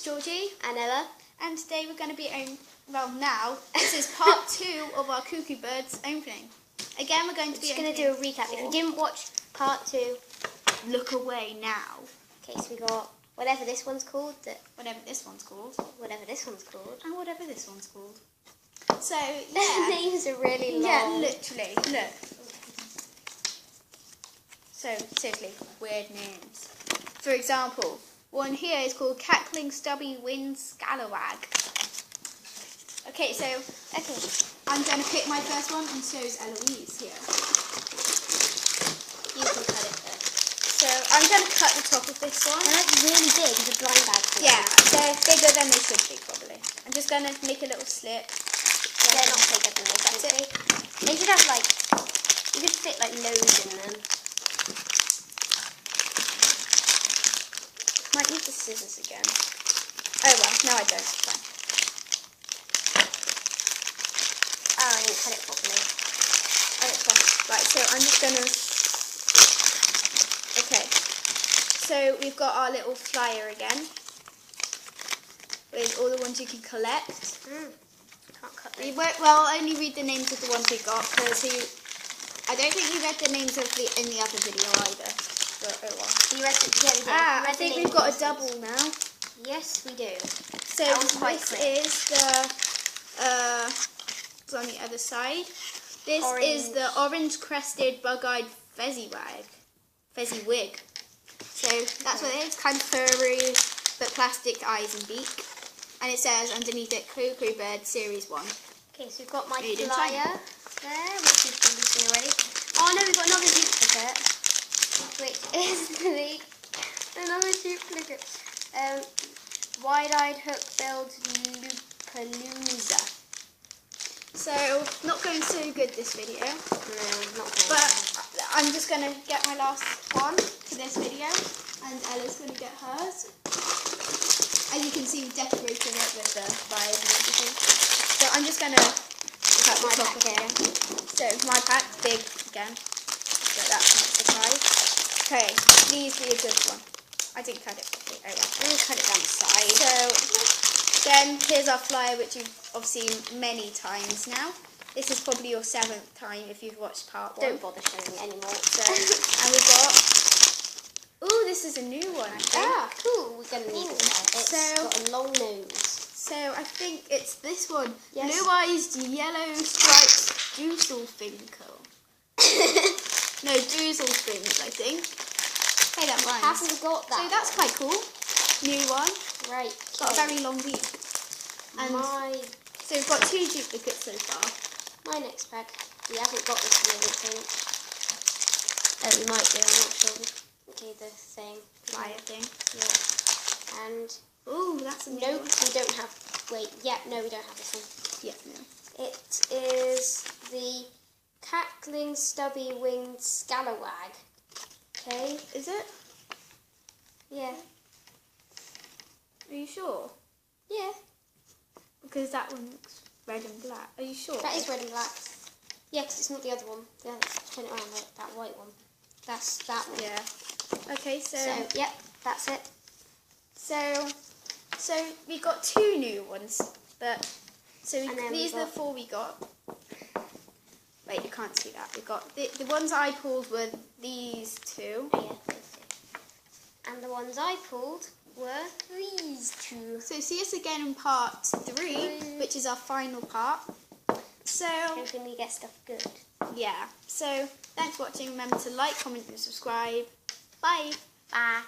Georgie and Ella, and today we're going to be now this is part 2 of our Kookoo birds opening. Again, we're going to just going to do a recap. If you didn't watch part 2, look away now. Okay, so we got whatever this one's called, whatever this one's called, whatever this one's called, and whatever this one's called. So yeah, names are really long. Yeah, literally. Look. So seriously, weird names. For example, one here is called Cackling Stubby Winged Scalawag. Okay, I'm going to pick my first one, and so is Eloise here. You can cut it first. So I'm going to cut the top of this one. They're like really big, the blind bag. Yeah, they're bigger than they should be probably. I'm just going to make a little slit. They're not bigger than this, That's it. They should have like, you could fit like loads in them. Might need the scissors again. Oh well, no I don't. Fine. Oh, I didn't cut it properly. Oh, it's fine. Right, so I'm just gonna... Okay. So we've got our little flyer again. With all the ones you can collect. Can't cut We them. won't, well, I'll only read the names of the ones we got, because I don't think you read the names of in the other video either. But oh well. You read the, yeah, we did. I think we've got a double now. Yes, we do. So this is the it's on the other side. This is the orange-crested bug-eyed fezziwig. So that's what it is. Kind of furry, but plastic eyes and beak. And it says underneath it, Kookoo Bird Series 1. Okay, so we've got my Made in flyer China. there, which you've probably seen already. Oh no, we've got another duplicate, which is another duplicate. Wide-eyed hook-billed Lupalooza. So, not going so good this video. No, not going. But I'm just going to get my last one for this video. And Ella's going to get hers. As you can see, we decorated it with the flyers and everything. So I'm just going to cut my top again. So my pack's big again. So that's not a surprise. Okay, please be a good one. I didn't cut it properly. Oh well. I'm going to cut it down the side. So then here's our flyer, which you've obviously seen many times now. This is probably your 7th time if you've watched part 1. Don't bother showing it anymore. So, and we've got... Ooh, this is a new one, I think. Ah, cool. We're going to need it. It's got a long nose. So, I think it's this one. Yes. Blue-eyed yellow striped Doozelfinkel. No, Doozelfins, I think. Hey, that rhymes. Haven't got that. So, that's quite cool. New one. Right. Got a very long beak. And so, we've got 2 duplicates so far. My next pack. We haven't got this one, I don't think. Oh, we might do. I'm not sure. Okay, the thing. Flyer thing. Yeah. And ooh, that's a new nope, one. we don't have. Wait, yeah, no, we don't have this one. Yeah, no. It is the Cackling Stubby Winged Scalawag. Okay. Is it? Yeah. Are you sure? Yeah. Because that one looks red and black. Are you sure? That is red and black. Yeah, because it's not the other one. Yeah, turn it around, like that white one. That's that one. Yeah. Okay, so yep, that's it. So we got 2 new ones, but these are the 4 we got. Wait, you can't see that. We got the ones I pulled were these 2. Oh, yeah, those 2. And the ones I pulled were these 2. So see us again in part 3, which is our final part. So hoping we get stuff good. yeah. So thanks for watching. Remember to like, comment, and subscribe. Bye. Bye.